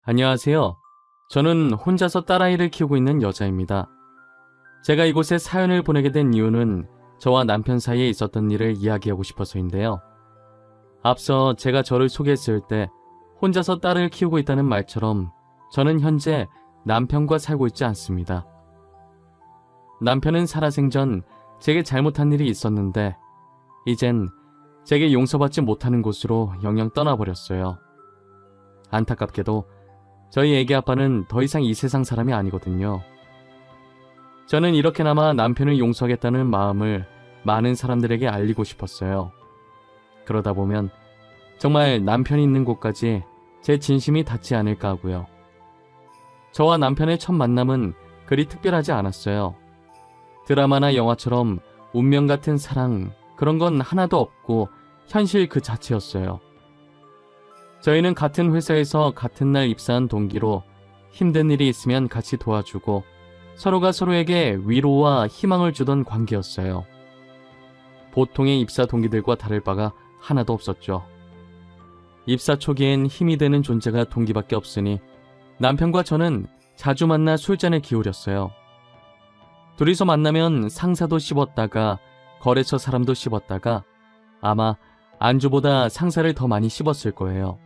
안녕하세요. 저는 혼자서 딸아이를 키우고 있는 여자입니다. 제가 이곳에 사연을 보내게 된 이유는 저와 남편 사이에 있었던 일을 이야기하고 싶어서인데요. 앞서 제가 저를 소개했을 때 혼자서 딸을 키우고 있다는 말처럼 저는 현재 남편과 살고 있지 않습니다. 남편은 살아생전 제게 잘못한 일이 있었는데 이젠 제게 용서받지 못하는 곳으로 영영 떠나버렸어요. 안타깝게도 저희 애기 아빠는 더 이상 이 세상 사람이 아니거든요. 저는 이렇게나마 남편을 용서하겠다는 마음을 많은 사람들에게 알리고 싶었어요. 그러다 보면 정말 남편이 있는 곳까지 제 진심이 닿지 않을까 하고요. 저와 남편의 첫 만남은 그리 특별하지 않았어요. 드라마나 영화처럼 운명 같은 사랑, 그런 건 하나도 없고 현실 그 자체였어요. 저희는 같은 회사에서 같은 날 입사한 동기로 힘든 일이 있으면 같이 도와주고 서로가 서로에게 위로와 희망을 주던 관계였어요. 보통의 입사 동기들과 다를 바가 하나도 없었죠. 입사 초기엔 힘이 되는 존재가 동기밖에 없으니 남편과 저는 자주 만나 술잔을 기울였어요. 둘이서 만나면 상사도 씹었다가 거래처 사람도 씹었다가 아마 안주보다 상사를 더 많이 씹었을 거예요.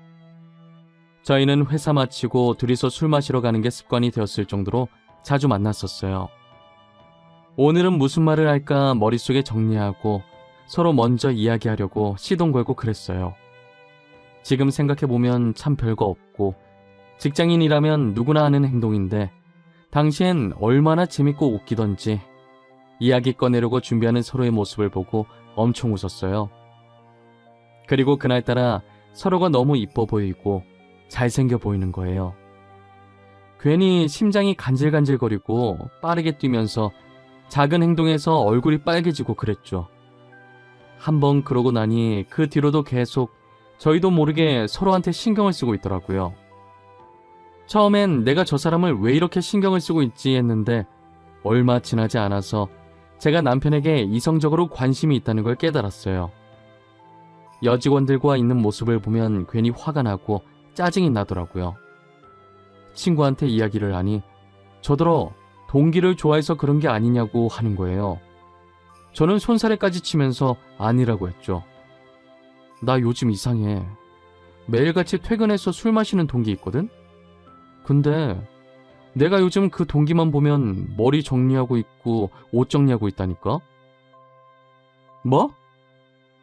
저희는 회사 마치고 둘이서 술 마시러 가는 게 습관이 되었을 정도로 자주 만났었어요. 오늘은 무슨 말을 할까 머릿속에 정리하고 서로 먼저 이야기하려고 시동 걸고 그랬어요. 지금 생각해보면 참 별거 없고 직장인이라면 누구나 하는 행동인데 당시엔 얼마나 재밌고 웃기던지 이야기 꺼내려고 준비하는 서로의 모습을 보고 엄청 웃었어요. 그리고 그날따라 서로가 너무 이뻐 보이고 잘생겨 보이는 거예요. 괜히 심장이 간질간질거리고 빠르게 뛰면서 작은 행동에서 얼굴이 빨개지고 그랬죠. 한번 그러고 나니 그 뒤로도 계속 저희도 모르게 서로한테 신경을 쓰고 있더라고요. 처음엔 내가 저 사람을 왜 이렇게 신경을 쓰고 있지 했는데 얼마 지나지 않아서 제가 남편에게 이성적으로 관심이 있다는 걸 깨달았어요. 여직원들과 있는 모습을 보면 괜히 화가 나고 짜증이 나더라고요. 친구한테 이야기를 하니 저더러 동기를 좋아해서 그런 게 아니냐고 하는 거예요. 저는 손사래까지 치면서 아니라고 했죠. 나 요즘 이상해. 매일같이 퇴근해서 술 마시는 동기 있거든? 근데 내가 요즘 그 동기만 보면 머리 정리하고 있고 옷 정리하고 있다니까? 뭐?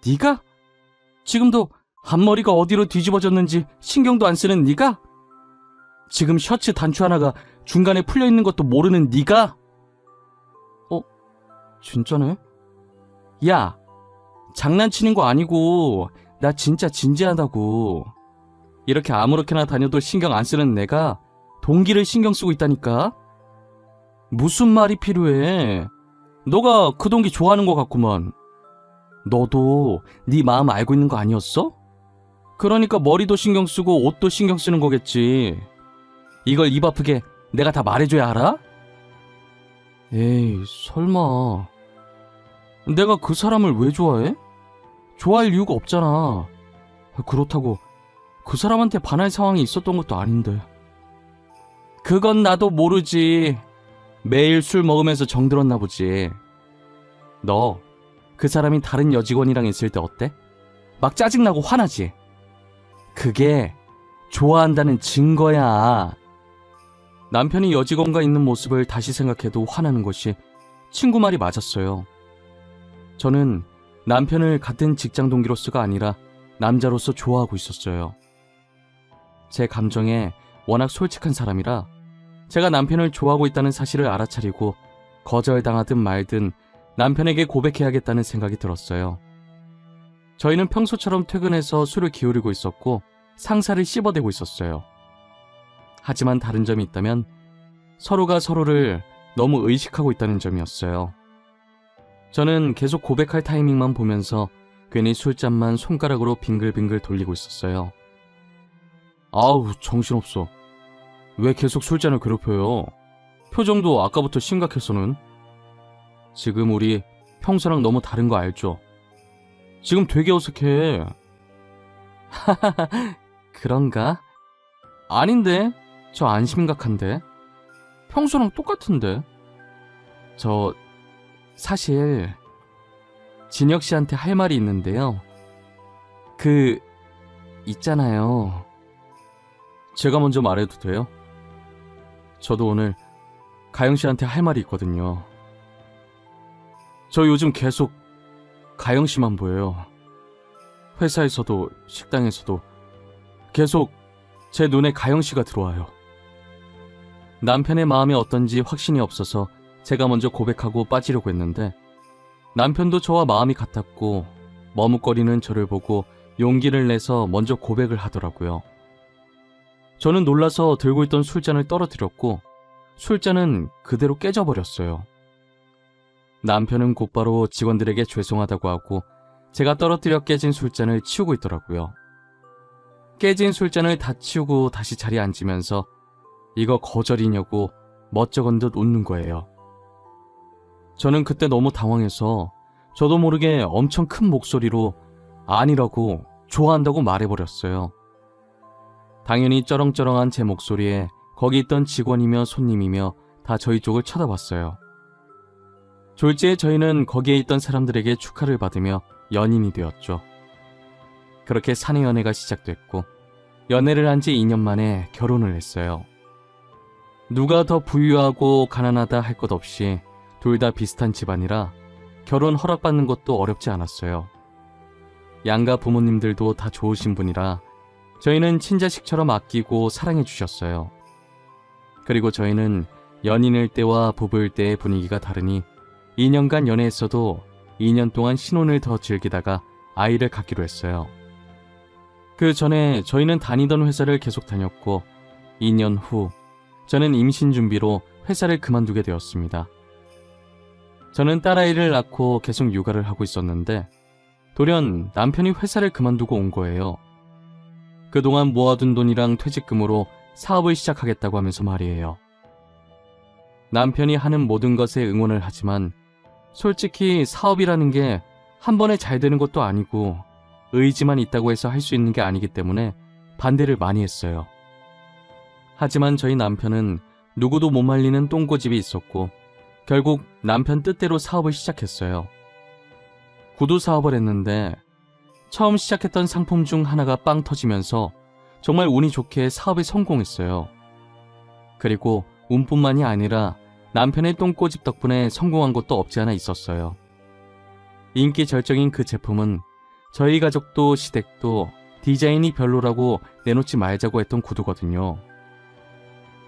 네가? 지금도 앞머리가 어디로 뒤집어졌는지 신경도 안 쓰는 네가? 지금 셔츠 단추 하나가 중간에 풀려있는 것도 모르는 네가? 진짜네? 야, 장난치는 거 아니고 나 진짜 진지하다고. 이렇게 아무렇게나 다녀도 신경 안 쓰는 내가 동기를 신경 쓰고 있다니까? 무슨 말이 필요해? 너가 그 동기 좋아하는 것 같구만. 너도 네 마음 알고 있는 거 아니었어? 그러니까 머리도 신경 쓰고 옷도 신경 쓰는 거겠지. 이걸 입 아프게 내가 다 말해줘야 알아? 에이, 설마. 내가 그 사람을 왜 좋아해? 좋아할 이유가 없잖아. 그렇다고 그 사람한테 반할 상황이 있었던 것도 아닌데. 그건 나도 모르지. 매일 술 먹으면서 정들었나 보지. 너 그 사람이 다른 여직원이랑 있을 때 어때? 막 짜증나고 화나지? 그게 좋아한다는 증거야. 남편이 여직원과 있는 모습을 다시 생각해도 화나는 것이 친구 말이 맞았어요. 저는 남편을 같은 직장 동기로서가 아니라 남자로서 좋아하고 있었어요. 제 감정에 워낙 솔직한 사람이라 제가 남편을 좋아하고 있다는 사실을 알아차리고 거절당하든 말든 남편에게 고백해야겠다는 생각이 들었어요. 저희는 평소처럼 퇴근해서 술을 기울이고 있었고 상사를 씹어대고 있었어요. 하지만 다른 점이 있다면 서로가 서로를 너무 의식하고 있다는 점이었어요. 저는 계속 고백할 타이밍만 보면서 괜히 술잔만 손가락으로 빙글빙글 돌리고 있었어요. 아우, 정신없어. 왜 계속 술잔을 괴롭혀요? 표정도 아까부터 심각했어는. 지금 우리 평소랑 너무 다른 거 알죠? 지금 되게 어색해. 하하하, 그런가? 아닌데. 저 안 심각한데? 평소랑 똑같은데? 저 사실 진혁 씨한테 할 말이 있는데요. 있잖아요. 제가 먼저 말해도 돼요? 저도 오늘 가영 씨한테 할 말이 있거든요. 저 요즘 계속 가영 씨만 보여요. 회사에서도 식당에서도 계속 제 눈에 가영 씨가 들어와요. 남편의 마음이 어떤지 확신이 없어서 제가 먼저 고백하고 빠지려고 했는데 남편도 저와 마음이 같았고 머뭇거리는 저를 보고 용기를 내서 먼저 고백을 하더라고요. 저는 놀라서 들고 있던 술잔을 떨어뜨렸고 술잔은 그대로 깨져버렸어요. 남편은 곧바로 직원들에게 죄송하다고 하고 제가 떨어뜨려 깨진 술잔을 치우고 있더라고요. 깨진 술잔을 다 치우고 다시 자리에 앉으면서 이거 거절이냐고 멋쩍은 듯 웃는 거예요. 저는 그때 너무 당황해서 저도 모르게 엄청 큰 목소리로 아니라고 좋아한다고 말해버렸어요. 당연히 쩌렁쩌렁한 제 목소리에 거기 있던 직원이며 손님이며 다 저희 쪽을 쳐다봤어요. 졸지에 저희는 거기에 있던 사람들에게 축하를 받으며 연인이 되었죠. 그렇게 사내 연애가 시작됐고 연애를 한 지 2년 만에 결혼을 했어요. 누가 더 부유하고 가난하다 할 것 없이 둘 다 비슷한 집안이라 결혼 허락받는 것도 어렵지 않았어요. 양가 부모님들도 다 좋으신 분이라 저희는 친자식처럼 아끼고 사랑해 주셨어요. 그리고 저희는 연인일 때와 부부일 때의 분위기가 다르니 2년간 연애했어도 2년 동안 신혼을 더 즐기다가 아이를 갖기로 했어요. 그 전에 저희는 다니던 회사를 계속 다녔고 2년 후 저는 임신 준비로 회사를 그만두게 되었습니다. 저는 딸아이를 낳고 계속 육아를 하고 있었는데 돌연 남편이 회사를 그만두고 온 거예요. 그동안 모아둔 돈이랑 퇴직금으로 사업을 시작하겠다고 하면서 말이에요. 남편이 하는 모든 것에 응원을 하지만 솔직히 사업이라는 게 한 번에 잘 되는 것도 아니고 의지만 있다고 해서 할 수 있는 게 아니기 때문에 반대를 많이 했어요. 하지만 저희 남편은 누구도 못 말리는 똥고집이 있었고 결국 남편 뜻대로 사업을 시작했어요. 구두 사업을 했는데 처음 시작했던 상품 중 하나가 빵 터지면서 정말 운이 좋게 사업에 성공했어요. 그리고 운뿐만이 아니라 남편의 똥꼬집 덕분에 성공한 것도 없지 않아 있었어요. 인기 절정인 그 제품은 저희 가족도 시댁도 디자인이 별로라고 내놓지 말자고 했던 구두거든요.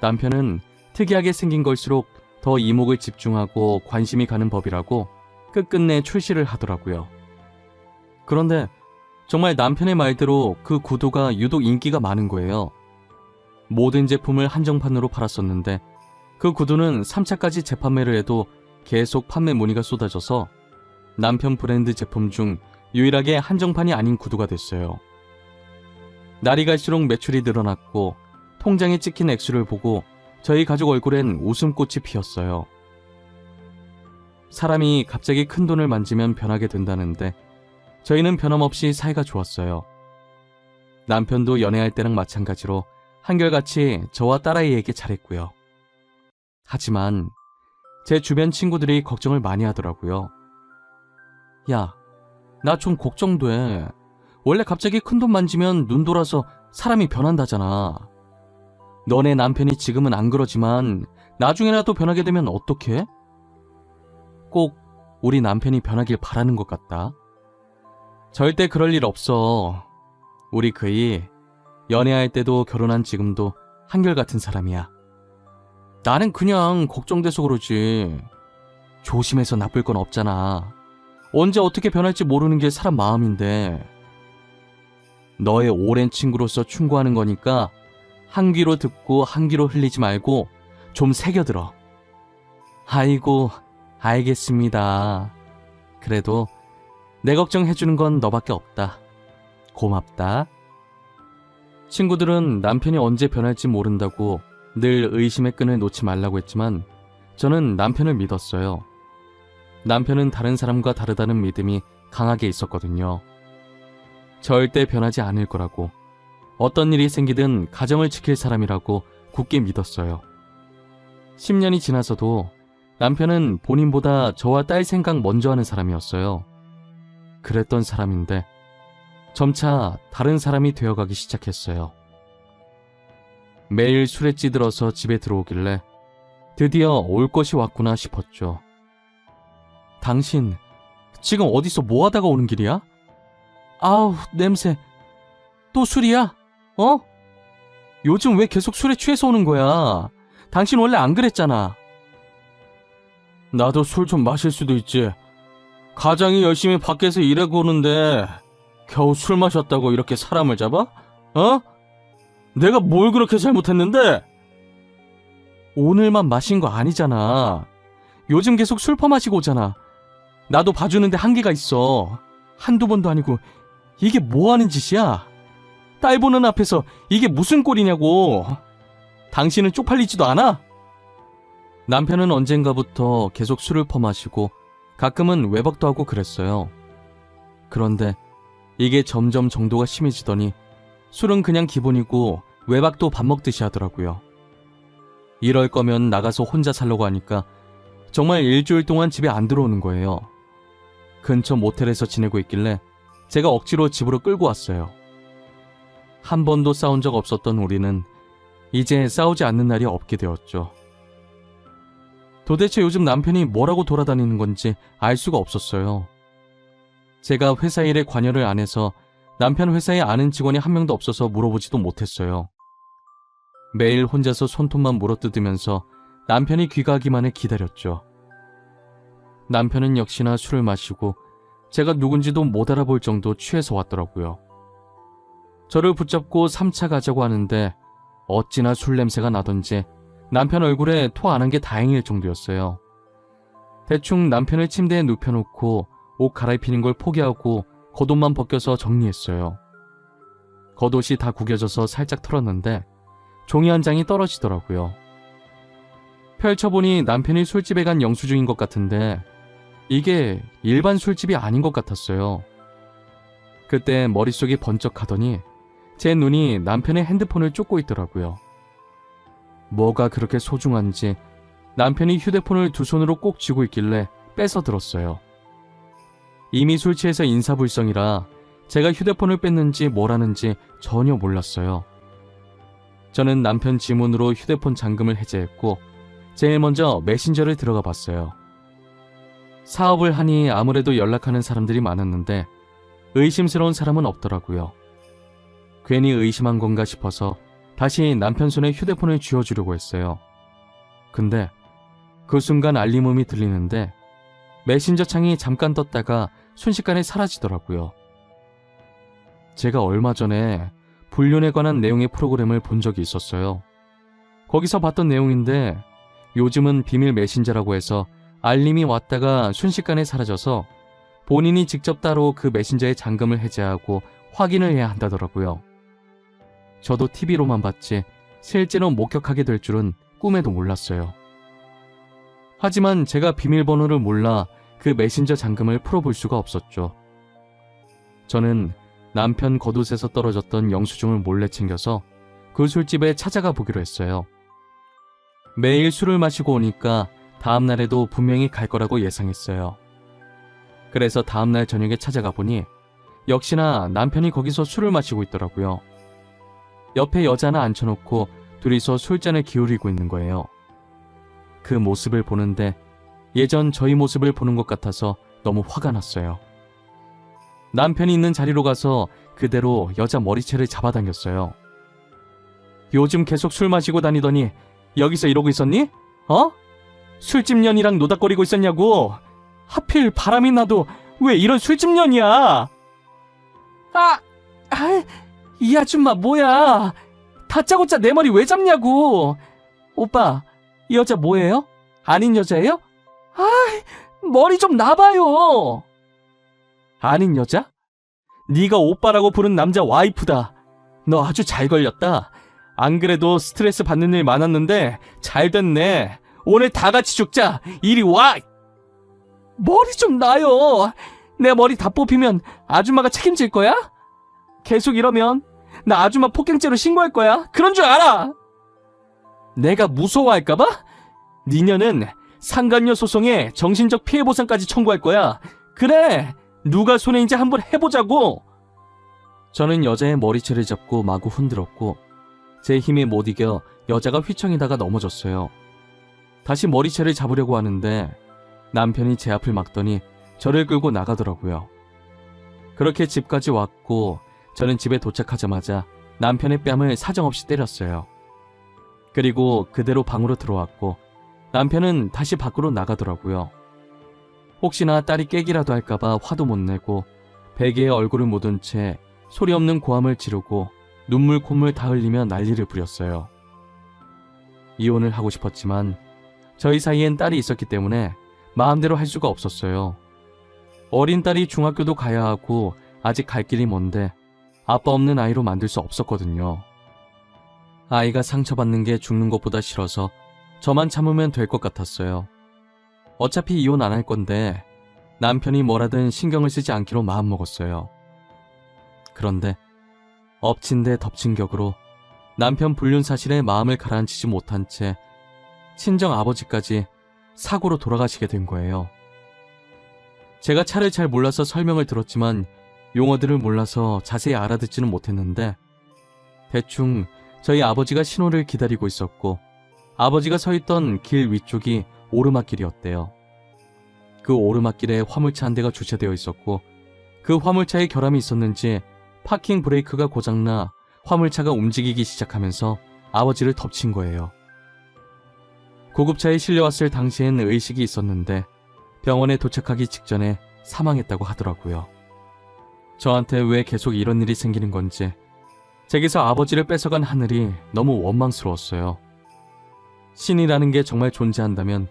남편은 특이하게 생긴 걸수록 더 이목을 집중하고 관심이 가는 법이라고 끝끝내 출시를 하더라고요. 그런데 정말 남편의 말대로 그 구두가 유독 인기가 많은 거예요. 모든 제품을 한정판으로 팔았었는데 그 구두는 3차까지 재판매를 해도 계속 판매 문의가 쏟아져서 남편 브랜드 제품 중 유일하게 한정판이 아닌 구두가 됐어요. 날이 갈수록 매출이 늘어났고 통장에 찍힌 액수를 보고 저희 가족 얼굴엔 웃음꽃이 피었어요. 사람이 갑자기 큰 돈을 만지면 변하게 된다는데 저희는 변함없이 사이가 좋았어요. 남편도 연애할 때랑 마찬가지로 한결같이 저와 딸아이에게 잘했고요. 하지만 제 주변 친구들이 걱정을 많이 하더라고요. 야, 나 좀 걱정돼. 원래 갑자기 큰돈 만지면 눈 돌아서 사람이 변한다잖아. 너네 남편이 지금은 안 그러지만 나중에라도 변하게 되면 어떡해? 꼭 우리 남편이 변하길 바라는 것 같다. 절대 그럴 일 없어. 우리 그이 연애할 때도 결혼한 지금도 한결같은 사람이야. 나는 그냥 걱정돼서 그러지. 조심해서 나쁠 건 없잖아. 언제 어떻게 변할지 모르는 게 사람 마음인데. 너의 오랜 친구로서 충고하는 거니까 한 귀로 듣고 한 귀로 흘리지 말고 좀 새겨들어. 아이고, 알겠습니다. 그래도 내 걱정해주는 건 너밖에 없다. 고맙다. 친구들은 남편이 언제 변할지 모른다고 늘 의심의 끈을 놓지 말라고 했지만 저는 남편을 믿었어요. 남편은 다른 사람과 다르다는 믿음이 강하게 있었거든요. 절대 변하지 않을 거라고, 어떤 일이 생기든 가정을 지킬 사람이라고 굳게 믿었어요. 10년이 지나서도 남편은 본인보다 저와 딸 생각 먼저 하는 사람이었어요. 그랬던 사람인데 점차 다른 사람이 되어가기 시작했어요. 매일 술에 찌들어서 집에 들어오길래 드디어 올 것이 왔구나 싶었죠. 당신 지금 어디서 뭐 하다가 오는 길이야? 아우, 냄새. 또 술이야? 어? 요즘 왜 계속 술에 취해서 오는 거야? 당신 원래 안 그랬잖아. 나도 술 좀 마실 수도 있지. 가장이 열심히 밖에서 일하고 오는데 겨우 술 마셨다고 이렇게 사람을 잡아? 어? 내가 뭘 그렇게 잘못했는데? 오늘만 마신 거 아니잖아. 요즘 계속 술 퍼마시고 오잖아. 나도 봐주는데 한계가 있어. 한두 번도 아니고 이게 뭐 하는 짓이야? 딸 보는 앞에서 이게 무슨 꼴이냐고. 당신은 쪽팔리지도 않아? 남편은 언젠가부터 계속 술을 퍼마시고 가끔은 외박도 하고 그랬어요. 그런데 이게 점점 정도가 심해지더니 술은 그냥 기본이고 외박도 밥 먹듯이 하더라고요. 이럴 거면 나가서 혼자 살려고 하니까 정말 일주일 동안 집에 안 들어오는 거예요. 근처 모텔에서 지내고 있길래 제가 억지로 집으로 끌고 왔어요. 한 번도 싸운 적 없었던 우리는 이제 싸우지 않는 날이 없게 되었죠. 도대체 요즘 남편이 뭐라고 돌아다니는 건지 알 수가 없었어요. 제가 회사 일에 관여를 안 해서 남편 회사에 아는 직원이 한 명도 없어서 물어보지도 못했어요. 매일 혼자서 손톱만 물어뜯으면서 남편이 귀가하기만을 기다렸죠. 남편은 역시나 술을 마시고 제가 누군지도 못 알아볼 정도 취해서 왔더라고요. 저를 붙잡고 3차 가자고 하는데 어찌나 술 냄새가 나던지 남편 얼굴에 토 안 한 게 다행일 정도였어요. 대충 남편을 침대에 눕혀놓고 옷 갈아입히는 걸 포기하고 겉옷만 벗겨서 정리했어요. 겉옷이 다 구겨져서 살짝 털었는데 종이 한 장이 떨어지더라고요. 펼쳐보니 남편이 술집에 간 영수증인 것 같은데 이게 일반 술집이 아닌 것 같았어요. 그때 머릿속이 번쩍하더니 제 눈이 남편의 핸드폰을 쫓고 있더라고요. 뭐가 그렇게 소중한지 남편이 휴대폰을 두 손으로 꼭 쥐고 있길래 뺏어 들었어요. 이미 술 취해서 인사불성이라 제가 휴대폰을 뺐는지 뭘 하는지 전혀 몰랐어요. 저는 남편 지문으로 휴대폰 잠금을 해제했고 제일 먼저 메신저를 들어가 봤어요. 사업을 하니 아무래도 연락하는 사람들이 많았는데 의심스러운 사람은 없더라고요. 괜히 의심한 건가 싶어서 다시 남편 손에 휴대폰을 쥐어주려고 했어요. 근데 그 순간 알림음이 들리는데 메신저 창이 잠깐 떴다가 순식간에 사라지더라고요. 제가 얼마 전에 불륜에 관한 내용의 프로그램을 본 적이 있었어요. 거기서 봤던 내용인데 요즘은 비밀 메신저라고 해서 알림이 왔다가 순식간에 사라져서 본인이 직접 따로 그 메신저의 잠금을 해제하고 확인을 해야 한다더라고요. 저도 TV로만 봤지 실제로 목격하게 될 줄은 꿈에도 몰랐어요. 하지만 제가 비밀번호를 몰라 그 메신저 잠금을 풀어볼 수가 없었죠. 저는 남편 겉옷에서 떨어졌던 영수증을 몰래 챙겨서 그 술집에 찾아가 보기로 했어요. 매일 술을 마시고 오니까 다음날에도 분명히 갈 거라고 예상했어요. 그래서 다음날 저녁에 찾아가 보니 역시나 남편이 거기서 술을 마시고 있더라고요. 옆에 여자 하나 앉혀놓고 둘이서 술잔을 기울이고 있는 거예요. 그 모습을 보는데 예전 저희 모습을 보는 것 같아서 너무 화가 났어요. 남편이 있는 자리로 가서 그대로 여자 머리채를 잡아당겼어요. 요즘 계속 술 마시고 다니더니 여기서 이러고 있었니? 어? 술집 년이랑 노닥거리고 있었냐고. 하필 바람이 나도 왜 이런 술집 년이야. 이 아줌마 뭐야. 다짜고짜 내 머리 왜 잡냐고. 오빠, 이 여자 뭐예요? 아닌 여자예요? 머리 좀 놔봐요. 아닌 여자? 네가 오빠라고 부른 남자 와이프다. 너 아주 잘 걸렸다. 안 그래도 스트레스 받는 일 많았는데 잘 됐네. 오늘 다 같이 죽자. 이리 와. 머리 좀 놔요. 내 머리 다 뽑히면 아줌마가 책임질 거야? 계속 이러면 나 아줌마 폭행죄로 신고할 거야. 그런 줄 알아. 내가 무서워할까봐? 니녀는 상간녀 소송에 정신적 피해 보상까지 청구할 거야. 그래! 누가 손해인지 한번 해보자고! 저는 여자의 머리채를 잡고 마구 흔들었고 제 힘에 못 이겨 여자가 휘청이다가 넘어졌어요. 다시 머리채를 잡으려고 하는데 남편이 제 앞을 막더니 저를 끌고 나가더라고요. 그렇게 집까지 왔고 저는 집에 도착하자마자 남편의 뺨을 사정없이 때렸어요. 그리고 그대로 방으로 들어왔고 남편은 다시 밖으로 나가더라고요. 혹시나 딸이 깨기라도 할까봐 화도 못 내고 베개에 얼굴을 묻은 채 소리 없는 고함을 지르고 눈물 콧물 다 흘리며 난리를 부렸어요. 이혼을 하고 싶었지만 저희 사이엔 딸이 있었기 때문에 마음대로 할 수가 없었어요. 어린 딸이 중학교도 가야 하고 아직 갈 길이 먼데 아빠 없는 아이로 만들 수 없었거든요. 아이가 상처받는 게 죽는 것보다 싫어서 저만 참으면 될 것 같았어요. 어차피 이혼 안 할 건데 남편이 뭐라든 신경을 쓰지 않기로 마음먹었어요. 그런데 엎친 데 덮친 격으로 남편 불륜 사실에 마음을 가라앉히지 못한 채 친정 아버지까지 사고로 돌아가시게 된 거예요. 제가 차를 잘 몰라서 설명을 들었지만 용어들을 몰라서 자세히 알아듣지는 못했는데 대충 저희 아버지가 신호를 기다리고 있었고 아버지가 서 있던 길 위쪽이 오르막길이었대요. 그 오르막길에 화물차 한 대가 주차되어 있었고 그 화물차에 결함이 있었는지 파킹 브레이크가 고장나 화물차가 움직이기 시작하면서 아버지를 덮친 거예요. 구급차에 실려왔을 당시엔 의식이 있었는데 병원에 도착하기 직전에 사망했다고 하더라고요. 저한테 왜 계속 이런 일이 생기는 건지 제게서 아버지를 뺏어간 하늘이 너무 원망스러웠어요. 신이라는 게 정말 존재한다면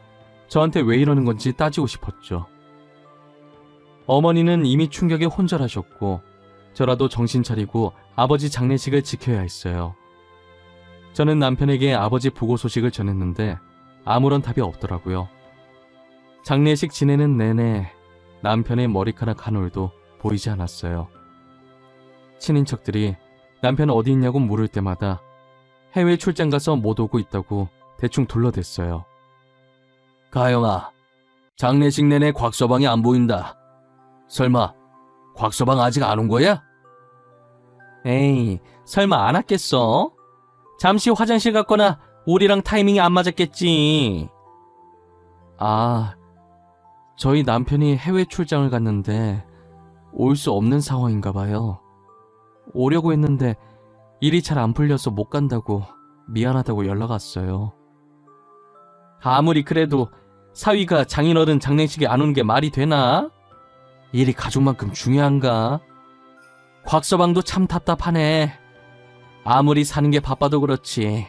저한테 왜 이러는 건지 따지고 싶었죠. 어머니는 이미 충격에 혼절하셨고 저라도 정신 차리고 아버지 장례식을 지켜야 했어요. 저는 남편에게 아버지 부고 소식을 전했는데 아무런 답이 없더라고요. 장례식 지내는 내내 남편의 머리카락 한 올도 보이지 않았어요. 친인척들이 남편 어디 있냐고 물을 때마다 해외 출장 가서 못 오고 있다고 대충 둘러댔어요. 가영아, 장례식 내내 곽서방이 안 보인다. 설마 곽서방 아직 안 온 거야? 에이, 설마 안 왔겠어? 잠시 화장실 갔거나 우리랑 타이밍이 안 맞았겠지. 아, 저희 남편이 해외 출장을 갔는데 올 수 없는 상황인가 봐요. 오려고 했는데 일이 잘 안 풀려서 못 간다고 미안하다고 연락 왔어요. 아무리 그래도 사위가 장인어른 장례식에 안 오는 게 말이 되나? 일이 가족만큼 중요한가? 곽서방도 참 답답하네. 아무리 사는 게 바빠도 그렇지.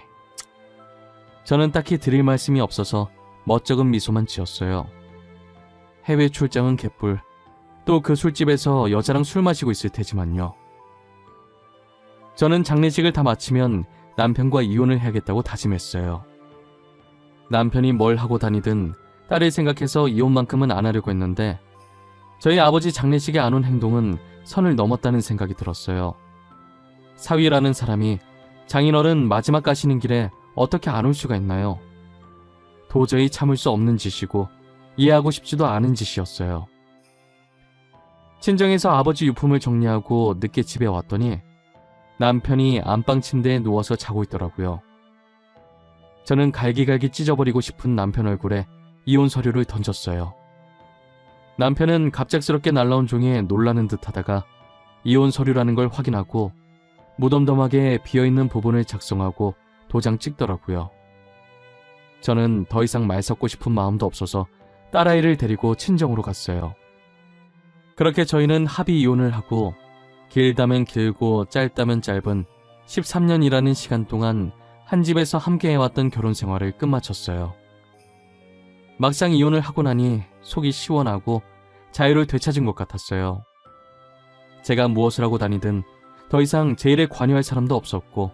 저는 딱히 드릴 말씀이 없어서 멋쩍은 미소만 지었어요. 해외 출장은 개뿔. 또 그 술집에서 여자랑 술 마시고 있을 테지만요. 저는 장례식을 다 마치면 남편과 이혼을 해야겠다고 다짐했어요. 남편이 뭘 하고 다니든 딸을 생각해서 이혼만큼은 안 하려고 했는데 저희 아버지 장례식에 안 온 행동은 선을 넘었다는 생각이 들었어요. 사위라는 사람이 장인어른 마지막 가시는 길에 어떻게 안 올 수가 있나요? 도저히 참을 수 없는 짓이고 이해하고 싶지도 않은 짓이었어요. 친정에서 아버지 유품을 정리하고 늦게 집에 왔더니 남편이 안방 침대에 누워서 자고 있더라고요. 저는 갈기갈기 찢어버리고 싶은 남편 얼굴에 이혼 서류를 던졌어요. 남편은 갑작스럽게 날라온 종이에 놀라는 듯 하다가 이혼 서류라는 걸 확인하고 무덤덤하게 비어있는 부분을 작성하고 도장 찍더라고요. 저는 더 이상 말 섞고 싶은 마음도 없어서 딸아이를 데리고 친정으로 갔어요. 그렇게 저희는 합의 이혼을 하고 길다면 길고 짧다면 짧은 13년이라는 시간 동안 한 집에서 함께 해왔던 결혼 생활을 끝마쳤어요. 막상 이혼을 하고 나니 속이 시원하고 자유를 되찾은 것 같았어요. 제가 무엇을 하고 다니든 더 이상 제 일에 관여할 사람도 없었고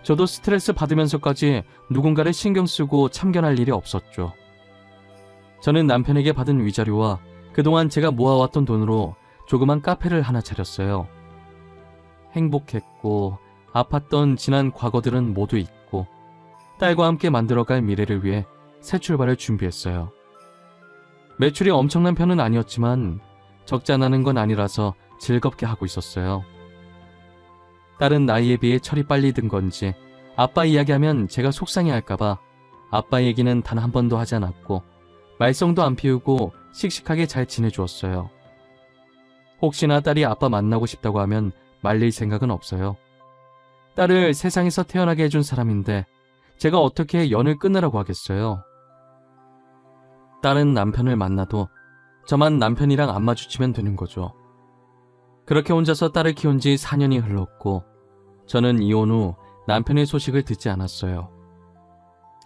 저도 스트레스 받으면서까지 누군가를 신경 쓰고 참견할 일이 없었죠. 저는 남편에게 받은 위자료와 그동안 제가 모아왔던 돈으로 조그만 카페를 하나 차렸어요. 행복했고 아팠던 지난 과거들은 모두 잊고 딸과 함께 만들어갈 미래를 위해 새 출발을 준비했어요. 매출이 엄청난 편은 아니었지만 적자 나는 건 아니라서 즐겁게 하고 있었어요. 딸은 나이에 비해 철이 빨리 든 건지 아빠 이야기하면 제가 속상해할까봐 아빠 얘기는 단 한 번도 하지 않았고 말썽도 안 피우고 씩씩하게 잘 지내주었어요. 혹시나 딸이 아빠 만나고 싶다고 하면 말릴 생각은 없어요. 딸을 세상에서 태어나게 해준 사람인데 제가 어떻게 연을 끊으라고 하겠어요. 딸은 남편을 만나도 저만 남편이랑 안 마주치면 되는 거죠. 그렇게 혼자서 딸을 키운 지 4년이 흘렀고 저는 이혼 후 남편의 소식을 듣지 않았어요.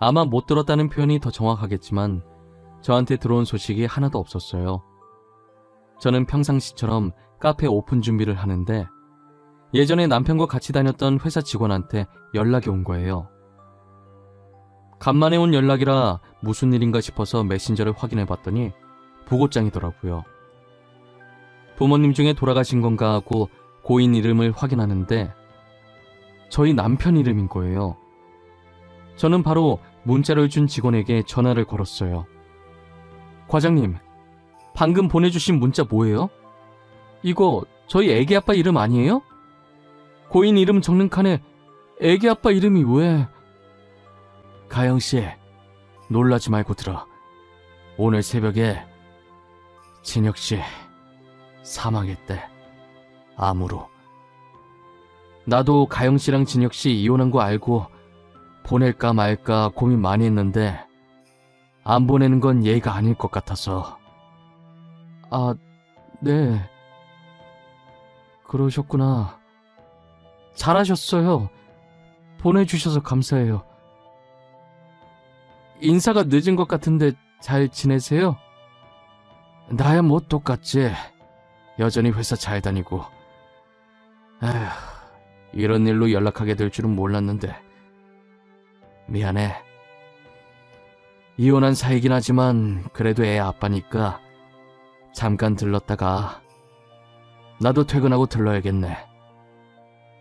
아마 못 들었다는 표현이 더 정확하겠지만 저한테 들어온 소식이 하나도 없었어요. 저는 평상시처럼 카페 오픈 준비를 하는데 예전에 남편과 같이 다녔던 회사 직원한테 연락이 온 거예요. 간만에 온 연락이라 무슨 일인가 싶어서 메신저를 확인해봤더니 부고장이더라고요. 부모님 중에 돌아가신 건가 하고 고인 이름을 확인하는데 저희 남편 이름인 거예요. 저는 바로 문자를 준 직원에게 전화를 걸었어요. 과장님, 방금 보내주신 문자 뭐예요? 이거 저희 애기 아빠 이름 아니에요? 고인 이름 적는 칸에 애기 아빠 이름이 왜... 가영씨, 놀라지 말고 들어. 오늘 새벽에 진혁씨 사망했대. 암으로. 나도 가영씨랑 진혁씨 이혼한 거 알고 보낼까 말까 고민 많이 했는데 안 보내는 건 예의가 아닐 것 같아서. 아, 네. 그러셨구나. 잘하셨어요. 보내주셔서 감사해요. 인사가 늦은 것 같은데 잘 지내세요? 나야 뭐 똑같지. 여전히 회사 잘 다니고. 에휴, 이런 일로 연락하게 될 줄은 몰랐는데. 미안해. 이혼한 사이긴 하지만 그래도 애 아빠니까 잠깐 들렀다가 나도 퇴근하고 들러야겠네.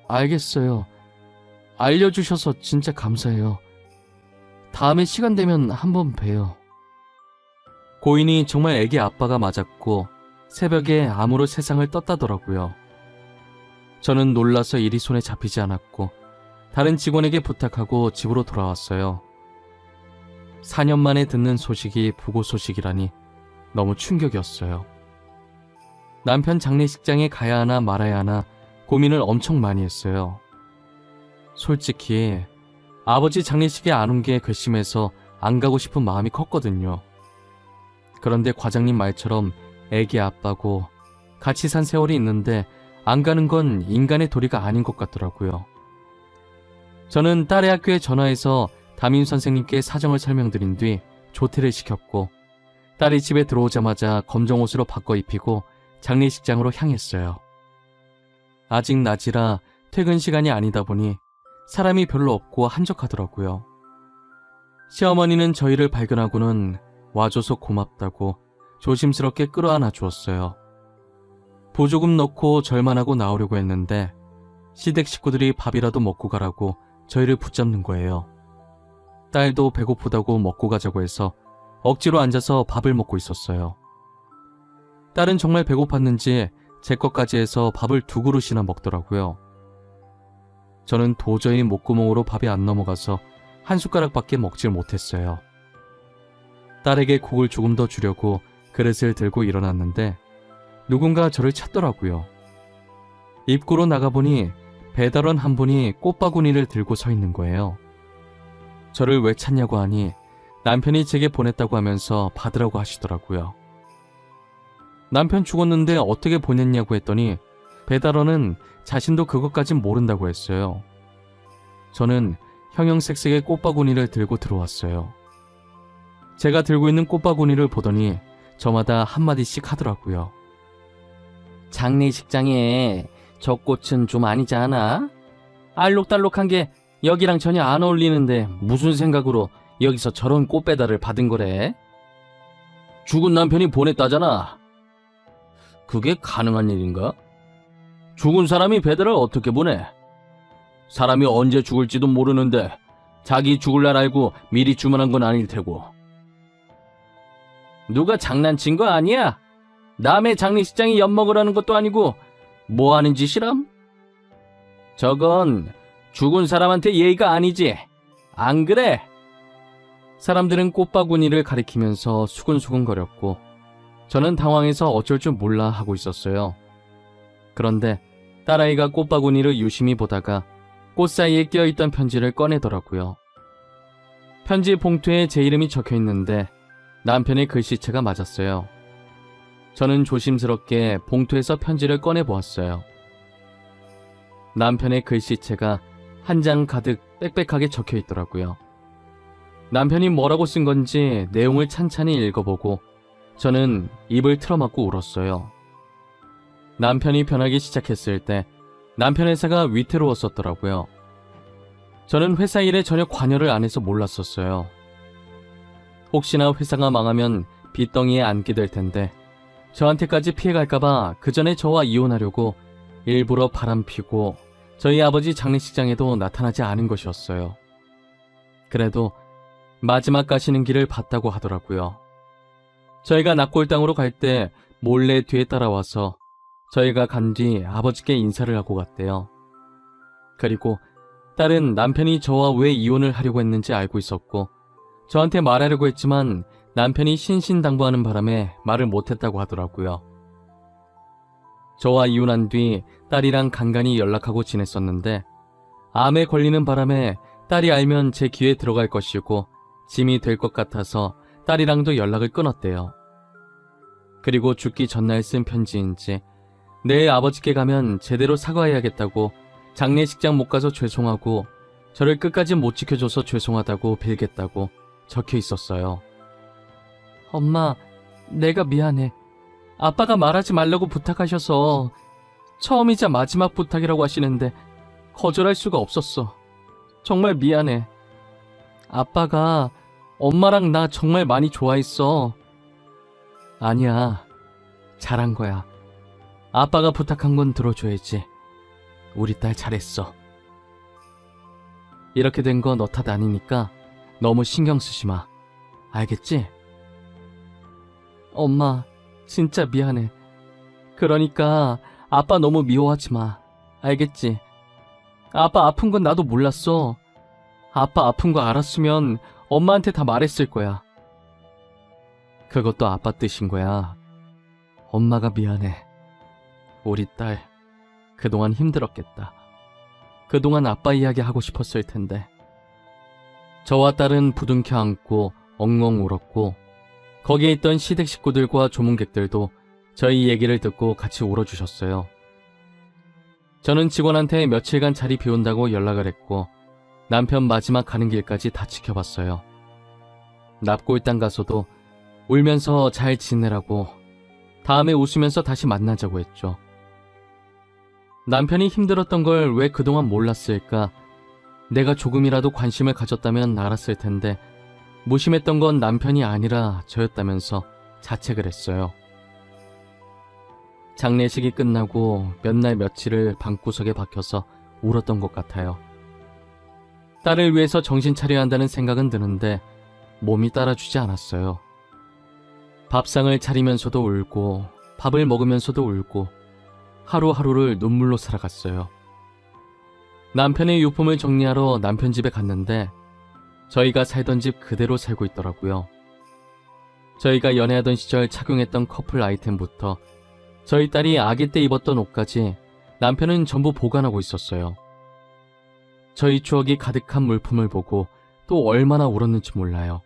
알겠어요. 알려주셔서 진짜 감사해요. 다음에 시간 되면 한번 봬요. 고인이 정말 애기 아빠가 맞았고 새벽에 암으로 세상을 떴다더라고요. 저는 놀라서 일이 손에 잡히지 않았고 다른 직원에게 부탁하고 집으로 돌아왔어요. 4년 만에 듣는 소식이 부고 소식이라니 너무 충격이었어요. 남편 장례식장에 가야 하나 말아야 하나 고민을 엄청 많이 했어요. 솔직히 아버지 장례식에 안 온 게 괘씸해서 안 가고 싶은 마음이 컸거든요. 그런데 과장님 말처럼 애기 아빠고 같이 산 세월이 있는데 안 가는 건 인간의 도리가 아닌 것 같더라고요. 저는 딸의 학교에 전화해서 담임 선생님께 사정을 설명드린 뒤 조퇴를 시켰고 딸이 집에 들어오자마자 검정 옷으로 바꿔 입히고 장례식장으로 향했어요. 아직 낮이라 퇴근 시간이 아니다 보니 사람이 별로 없고 한적하더라고요. 시어머니는 저희를 발견하고는 와줘서 고맙다고 조심스럽게 끌어안아 주었어요. 보조금 넣고 절만하고 나오려고 했는데 시댁 식구들이 밥이라도 먹고 가라고 저희를 붙잡는 거예요. 딸도 배고프다고 먹고 가자고 해서 억지로 앉아서 밥을 먹고 있었어요. 딸은 정말 배고팠는지 제 것까지 해서 밥을 2그릇이나 먹더라고요. 저는 도저히 목구멍으로 밥이 안 넘어가서 한 숟가락밖에 먹질 못했어요. 딸에게 국을 조금 더 주려고 그릇을 들고 일어났는데 누군가 저를 찾더라고요. 입구로 나가보니 배달원 한 분이 꽃바구니를 들고 서 있는 거예요. 저를 왜 찾냐고 하니 남편이 제게 보냈다고 하면서 받으라고 하시더라고요. 남편 죽었는데 어떻게 보냈냐고 했더니 배달원은 자신도 그것까진 모른다고 했어요. 저는 형형색색의 꽃바구니를 들고 들어왔어요. 제가 들고 있는 꽃바구니를 보더니 저마다 한마디씩 하더라고요. 장례식장에 저 꽃은 좀 아니지 않아? 알록달록한 게 여기랑 전혀 안 어울리는데 무슨 생각으로 여기서 저런 꽃 배달을 받은 거래? 죽은 남편이 보냈다잖아. 그게 가능한 일인가? 죽은 사람이 배달을 어떻게 보내? 사람이 언제 죽을지도 모르는데 자기 죽을 날 알고 미리 주문한 건 아닐 테고. 누가 장난친 거 아니야? 남의 장례식장에 엿먹으라는 것도 아니고 뭐 하는 짓이람? 저건 죽은 사람한테 예의가 아니지. 안 그래? 사람들은 꽃바구니를 가리키면서 수근수근거렸고 저는 당황해서 어쩔 줄 몰라 하고 있었어요. 그런데 딸아이가 꽃바구니를 유심히 보다가 꽃 사이에 끼어있던 편지를 꺼내더라고요. 편지 봉투에 제 이름이 적혀있는데 남편의 글씨체가 맞았어요. 저는 조심스럽게 봉투에서 편지를 꺼내보았어요. 남편의 글씨체가 한 장 가득 빽빽하게 적혀있더라고요. 남편이 뭐라고 쓴 건지 내용을 찬찬히 읽어보고 저는 입을 틀어막고 울었어요. 남편이 변하기 시작했을 때 남편 회사가 위태로웠었더라고요. 저는 회사 일에 전혀 관여를 안 해서 몰랐었어요. 혹시나 회사가 망하면 빚덩이에 앉게 될 텐데 저한테까지 피해갈까봐 그 전에 저와 이혼하려고 일부러 바람피고 저희 아버지 장례식장에도 나타나지 않은 것이었어요. 그래도 마지막 가시는 길을 봤다고 하더라고요. 저희가 낙골당으로 갈 때 몰래 뒤에 따라와서 저희가 간 뒤 아버지께 인사를 하고 갔대요. 그리고 딸은 남편이 저와 왜 이혼을 하려고 했는지 알고 있었고 저한테 말하려고 했지만 남편이 신신당부하는 바람에 말을 못했다고 하더라고요. 저와 이혼한 뒤 딸이랑 간간히 연락하고 지냈었는데 암에 걸리는 바람에 딸이 알면 제 귀에 들어갈 것이고 짐이 될 것 같아서 딸이랑도 연락을 끊었대요. 그리고 죽기 전날 쓴 편지인지 내일 아버지께 가면 제대로 사과해야겠다고 장례식장 못 가서 죄송하고 저를 끝까지 못 지켜줘서 죄송하다고 빌겠다고 적혀 있었어요. 엄마, 내가 미안해. 아빠가 말하지 말라고 부탁하셔서 처음이자 마지막 부탁이라고 하시는데 거절할 수가 없었어. 정말 미안해. 아빠가 엄마랑 나 정말 많이 좋아했어. 아니야, 잘한 거야. 아빠가 부탁한 건 들어줘야지. 우리 딸 잘했어. 이렇게 된 거 너 탓 아니니까 너무 신경 쓰지 마. 알겠지? 엄마, 진짜 미안해. 그러니까 아빠 너무 미워하지 마. 알겠지? 아빠 아픈 건 나도 몰랐어. 아빠 아픈 거 알았으면 엄마한테 다 말했을 거야. 그것도 아빠 뜻인 거야. 엄마가 미안해. 우리 딸 그동안 힘들었겠다. 그동안 아빠 이야기 하고 싶었을 텐데. 저와 딸은 부둥켜 안고 엉엉 울었고 거기에 있던 시댁 식구들과 조문객들도 저희 얘기를 듣고 같이 울어주셨어요. 저는 직원한테 며칠간 자리 비운다고 연락을 했고 남편 마지막 가는 길까지 다 지켜봤어요. 납골당 가서도 울면서 잘 지내라고 다음에 웃으면서 다시 만나자고 했죠. 남편이 힘들었던 걸 왜 그동안 몰랐을까? 내가 조금이라도 관심을 가졌다면 알았을 텐데 무심했던 건 남편이 아니라 저였다면서 자책을 했어요. 장례식이 끝나고 몇 날 며칠을 방구석에 박혀서 울었던 것 같아요. 딸을 위해서 정신 차려야 한다는 생각은 드는데 몸이 따라주지 않았어요. 밥상을 차리면서도 울고 밥을 먹으면서도 울고 하루하루를 눈물로 살아갔어요. 남편의 유품을 정리하러 남편 집에 갔는데 저희가 살던 집 그대로 살고 있더라고요. 저희가 연애하던 시절 착용했던 커플 아이템부터 저희 딸이 아기 때 입었던 옷까지 남편은 전부 보관하고 있었어요. 저희 추억이 가득한 물품을 보고 또 얼마나 울었는지 몰라요.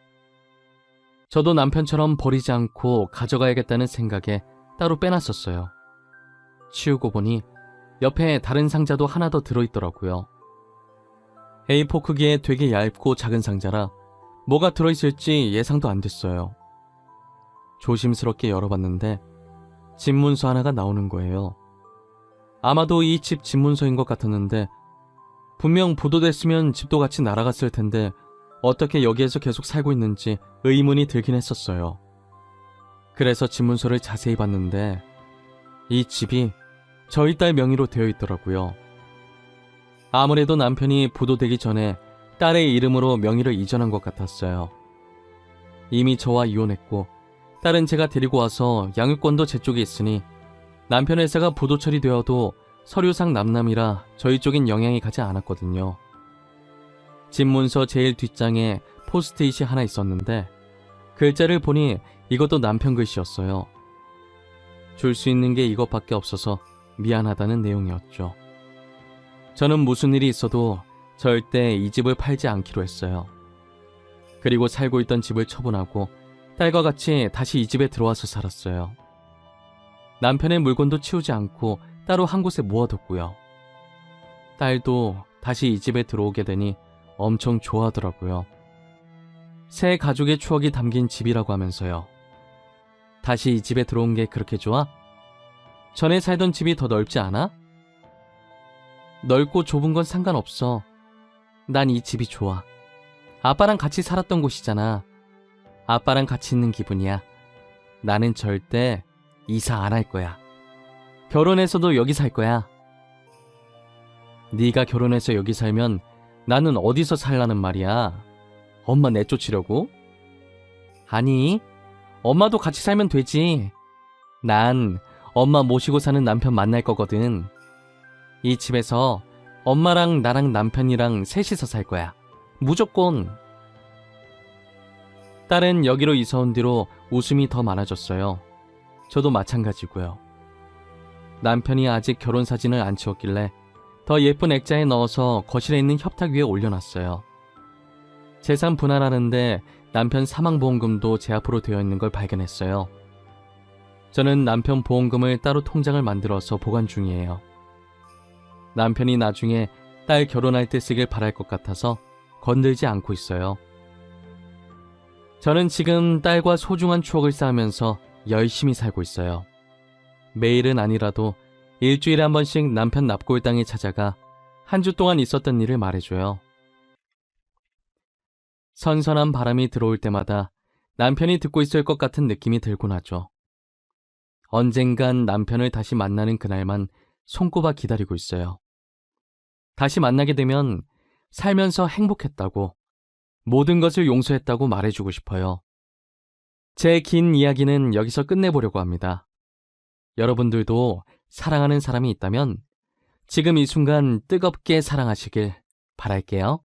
저도 남편처럼 버리지 않고 가져가야겠다는 생각에 따로 빼놨었어요. 치우고 보니 옆에 다른 상자도 하나 더 들어있더라고요. A4 크기의 되게 얇고 작은 상자라 뭐가 들어있을지 예상도 안 됐어요. 조심스럽게 열어봤는데 집 문서 하나가 나오는 거예요. 아마도 이 집 집 문서인 것 같았는데 분명 부도됐으면 집도 같이 날아갔을 텐데 어떻게 여기에서 계속 살고 있는지 의문이 들긴 했었어요. 그래서 집 문서를 자세히 봤는데 이 집이 저희 딸 명의로 되어 있더라고요. 아무래도 남편이 부도되기 전에 딸의 이름으로 명의를 이전한 것 같았어요. 이미 저와 이혼했고 딸은 제가 데리고 와서 양육권도 제 쪽에 있으니 남편 회사가 부도 처리되어도 서류상 남남이라 저희 쪽엔 영향이 가지 않았거든요. 집 문서 제일 뒷장에 포스트잇이 하나 있었는데 글자를 보니 이것도 남편 글씨였어요. 줄 수 있는 게 이것밖에 없어서 미안하다는 내용이었죠. 저는 무슨 일이 있어도 절대 이 집을 팔지 않기로 했어요. 그리고 살고 있던 집을 처분하고 딸과 같이 다시 이 집에 들어와서 살았어요. 남편의 물건도 치우지 않고 따로 한 곳에 모아뒀고요. 딸도 다시 이 집에 들어오게 되니 엄청 좋아하더라고요. 새 가족의 추억이 담긴 집이라고 하면서요. 다시 이 집에 들어온 게 그렇게 좋아? 전에 살던 집이 더 넓지 않아? 넓고 좁은 건 상관없어. 난 이 집이 좋아. 아빠랑 같이 살았던 곳이잖아. 아빠랑 같이 있는 기분이야. 나는 절대 이사 안 할 거야. 결혼해서도 여기 살 거야. 네가 결혼해서 여기 살면 나는 어디서 살라는 말이야? 엄마 내쫓으려고? 아니, 엄마도 같이 살면 되지. 난 엄마 모시고 사는 남편 만날 거거든. 이 집에서 엄마랑 나랑 남편이랑 셋이서 살 거야. 무조건. 딸은 여기로 이사 온 뒤로 웃음이 더 많아졌어요. 저도 마찬가지고요. 남편이 아직 결혼 사진을 안 치웠길래 더 예쁜 액자에 넣어서 거실에 있는 협탁 위에 올려놨어요. 재산 분할하는데 남편 사망보험금도 제 앞으로 되어 있는 걸 발견했어요. 저는 남편 보험금을 따로 통장을 만들어서 보관 중이에요. 남편이 나중에 딸 결혼할 때 쓰길 바랄 것 같아서 건들지 않고 있어요. 저는 지금 딸과 소중한 추억을 쌓으면서 열심히 살고 있어요. 매일은 아니라도 일주일에 한 번씩 남편 납골당에 찾아가 한 주 동안 있었던 일을 말해줘요. 선선한 바람이 들어올 때마다 남편이 듣고 있을 것 같은 느낌이 들곤 하죠. 언젠간 남편을 다시 만나는 그날만 손꼽아 기다리고 있어요. 다시 만나게 되면 살면서 행복했다고, 모든 것을 용서했다고 말해주고 싶어요. 제 긴 이야기는 여기서 끝내보려고 합니다. 여러분들도 사랑하는 사람이 있다면 지금 이 순간 뜨겁게 사랑하시길 바랄게요.